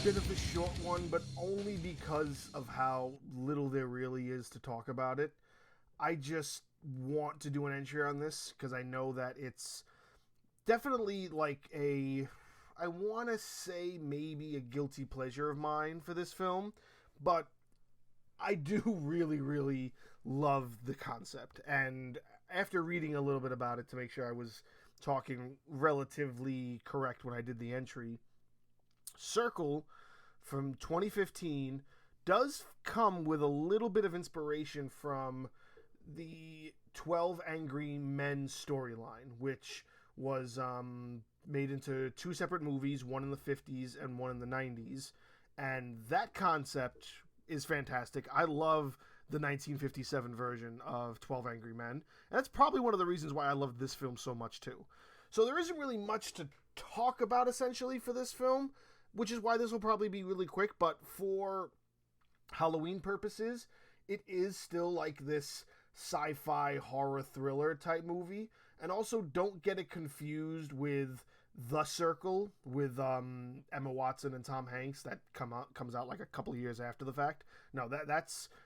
bit of a short one, but only because of how little there really is to talk about it. I just want to do an entry on this because I know that it's definitely like I want to say maybe a guilty pleasure of mine for this film, but I do really, really love the concept. And after reading a little bit about it to make sure I was talking relatively correct when I did the entry, Circle from 2015 does come with a little bit of inspiration from the 12 Angry Men storyline, which was made into two separate movies, one in the 50s and one in the 90s. And that concept is fantastic. I love the 1957 version of 12 Angry Men. And that's probably one of the reasons why I love this film so much, too. So there isn't really much to talk about, essentially, for this film, which is why this will probably be really quick. But for Halloween purposes, it is still like this sci-fi horror thriller type movie. And also don't get it confused with The Circle with Emma Watson and Tom Hanks that comes out like a couple of years after the fact. No,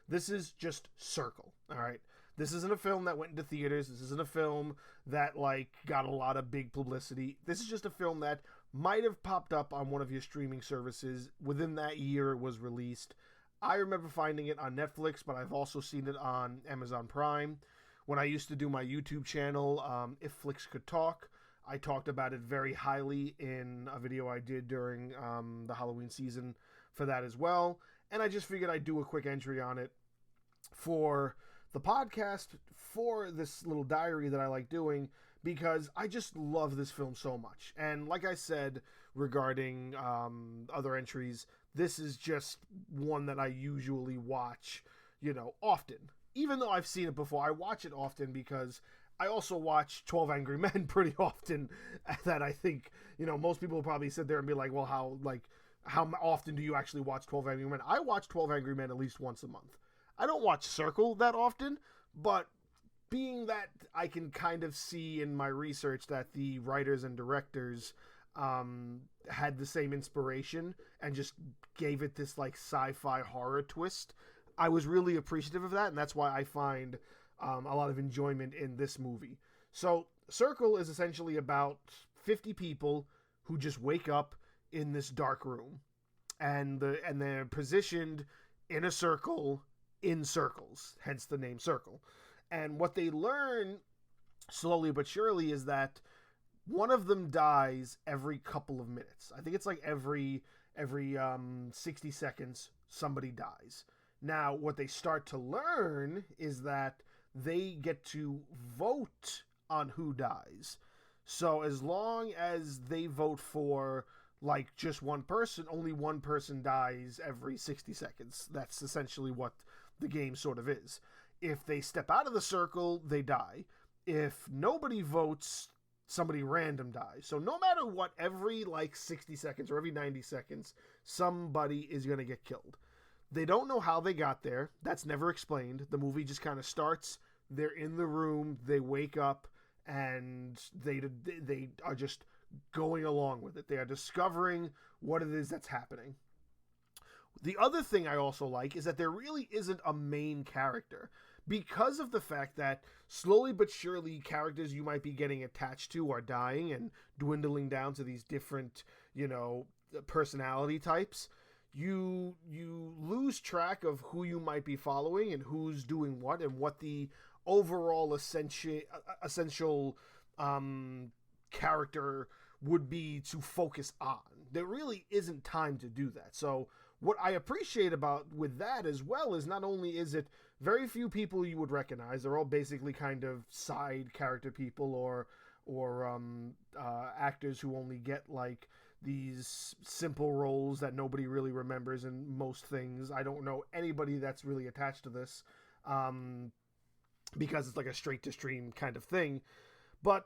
this is just Circle. All right. This isn't a film that went into theaters. This isn't a film that like got a lot of big publicity. This is just a film that might have popped up on one of your streaming services within that year it was released. I remember finding it on Netflix, but I've also seen it on Amazon Prime. When I used to do my YouTube channel, If Flicks Could Talk, I talked about it very highly in a video I did during the Halloween season for that as well. And I just figured I'd do a quick entry on it for the podcast, for this little diary that I like doing, because I just love this film so much. And like I said regarding other entries, this is just one that I usually watch, often. Even though I've seen it before, I watch it often because I also watch 12 Angry Men pretty often. That I think, most people will probably sit there and be like, well, how often do you actually watch 12 Angry Men? I watch 12 Angry Men at least once a month. I don't watch Circle that often, but being that I can kind of see in my research that the writers and directors had the same inspiration and just gave it this like sci-fi horror twist, I was really appreciative of that, and that's why I find a lot of enjoyment in this movie. So Circle is essentially about 50 people who just wake up in this dark room, and they're positioned in a circle in circles, hence the name Circle. And what they learn slowly but surely is that one of them dies every couple of minutes. I think it's like every 60 seconds somebody dies. Now, what they start to learn is that they get to vote on who dies. So as long as they vote for like just one person, only one person dies every 60 seconds. That's essentially what the game sort of is. If they step out of the circle, they die. If nobody votes, somebody random dies. So no matter what, every like 60 seconds or every 90 seconds, somebody is going to get killed. They don't know how they got there. That's never explained. The movie just kind of starts. They're in the room. They wake up, and they are just going along with it. They are discovering what it is that's happening. The other thing I also like is that there really isn't a main character because of the fact that slowly but surely characters you might be getting attached to are dying and dwindling down to these different, personality types. You lose track of who you might be following and who's doing what and what the overall essential character would be to focus on. There really isn't time to do that. So what I appreciate about with that as well is not only is it very few people you would recognize, they're all basically kind of side character people or actors who only get like these simple roles that nobody really remembers in most things. I don't know anybody that's really attached to this because it's like a straight to stream kind of thing. But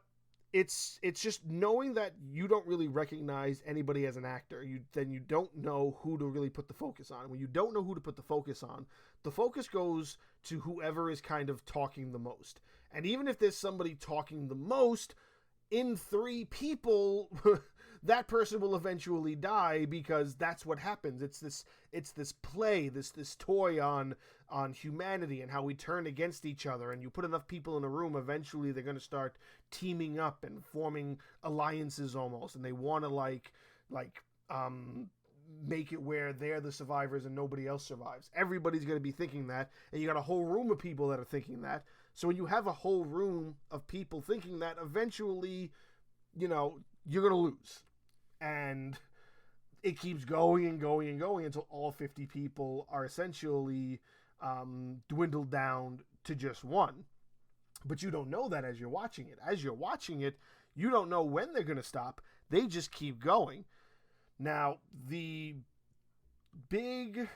it's just knowing that you don't really recognize anybody as an actor. Then you don't know who to really put the focus on. When you don't know who to put the focus on, the focus goes to whoever is kind of talking the most. And even if there's somebody talking the most, in three people, that person will eventually die because that's what happens. It's this play, this toy on humanity and how we turn against each other, and you put enough people in a room, eventually they're going to start teaming up and forming alliances almost, and they want to make it where they're the survivors and nobody else survives. Everybody's going to be thinking that, and you got a whole room of people that are thinking that. So when you have a whole room of people thinking that, eventually, you're going to lose. And it keeps going and going and going until all 50 people are essentially dwindled down to just one. But you don't know that as you're watching it. As you're watching it, you don't know when they're going to stop. They just keep going. Now, the big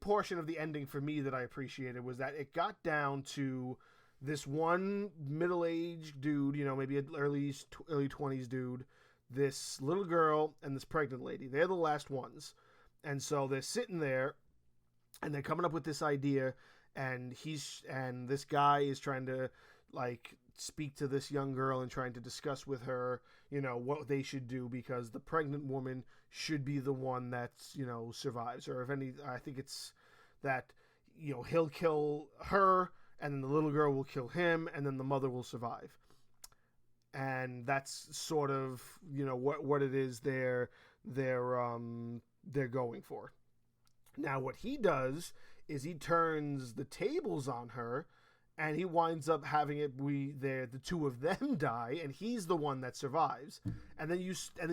portion of the ending for me that I appreciated was that it got down to this one middle-aged dude, maybe an early 20s dude, this little girl, and this pregnant lady. They're the last ones. And so they're sitting there, and they're coming up with this idea, and this guy is trying to, speak to this young girl and trying to discuss with her, what they should do, because the pregnant woman should be the one that's, survives. Or I think it's that, he'll kill her, and then the little girl will kill him, and then the mother will survive. And that's sort of, what it is they're going for. Now, what he does is he turns the tables on her, and he winds up having the two of them die, and he's the one that survives. And then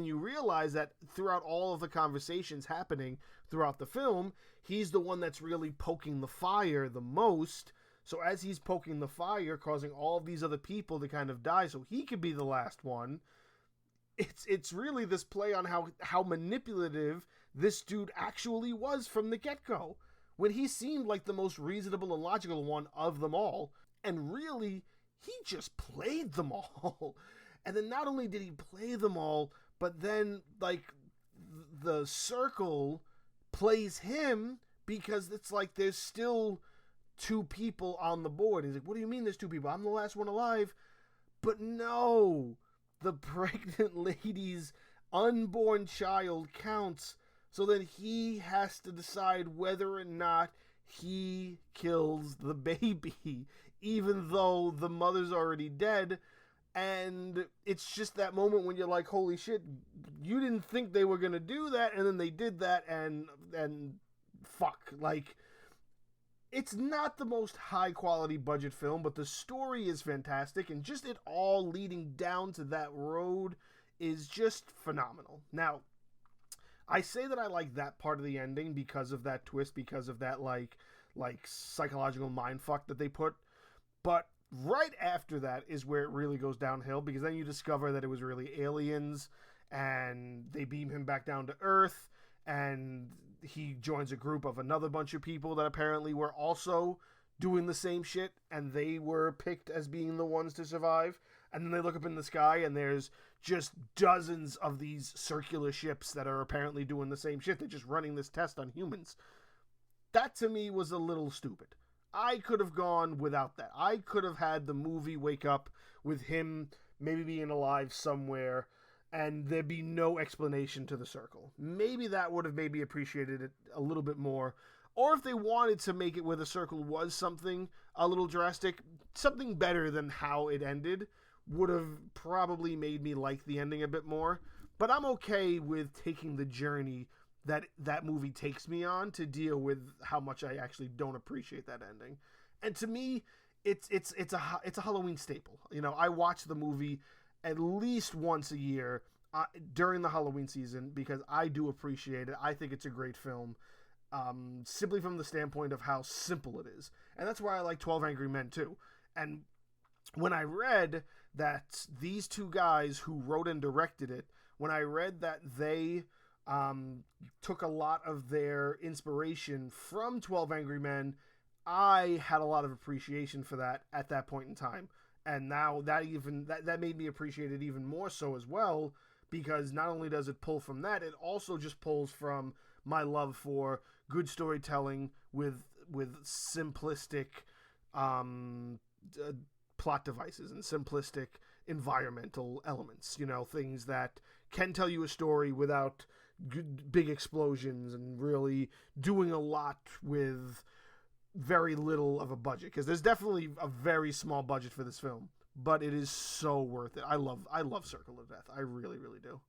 you realize that throughout all of the conversations happening throughout the film, he's the one that's really poking the fire the most. So as he's poking the fire, causing all of these other people to kind of die, so he could be the last one. It's really this play on how manipulative this dude actually was from the get-go, when he seemed like the most reasonable and logical one of them all. And really, he just played them all. And then not only did he play them all, but then, the circle plays him, because it's like there's still two people on the board. He's like, what do you mean there's two people? I'm the last one alive. But no, the pregnant lady's unborn child counts. So then he has to decide whether or not he kills the baby, even though the mother's already dead. And it's just that moment when you're like, holy shit, you didn't think they were going to do that, and then they did that, and fuck. It's not the most high-quality budget film, but the story is fantastic, and just it all leading down to that road is just phenomenal. Now, I say that I like that part of the ending because of that twist, because of that, psychological mindfuck that they put. But right after that is where it really goes downhill, because then you discover that it was really aliens, and they beam him back down to Earth, and he joins a group of another bunch of people that apparently were also doing the same shit, and they were picked as being the ones to survive. And then they look up in the sky, and there's just dozens of these circular ships that are apparently doing the same shit. They're just running this test on humans. That, to me, was a little stupid. I could have gone without that. I could have had the movie wake up with him maybe being alive somewhere, and there'd be no explanation to the circle. Maybe that would have made me appreciated it a little bit more. Or if they wanted to make it where the circle was something a little drastic, something better than how it ended would have probably made me like the ending a bit more. But I'm okay with taking the journey that movie takes me on to deal with how much I actually don't appreciate that ending. And to me, it's a Halloween staple. I watch the movie at least once a year during the Halloween season, because I do appreciate it. I think it's a great film, simply from the standpoint of how simple it is. And that's why I like 12 Angry Men too. And when I read that these two guys who wrote and directed it, when I read that they took a lot of their inspiration from 12 Angry Men, I had a lot of appreciation for that at that point in time. And now that made me appreciate it even more so as well, because not only does it pull from that, it also just pulls from my love for good storytelling with simplistic plot devices and simplistic environmental elements, you know, things that can tell you a story without big explosions and really doing a lot with very little of a budget, because there's definitely a very small budget for this film, but it is so worth it. I love Circle of Death. I really, really do.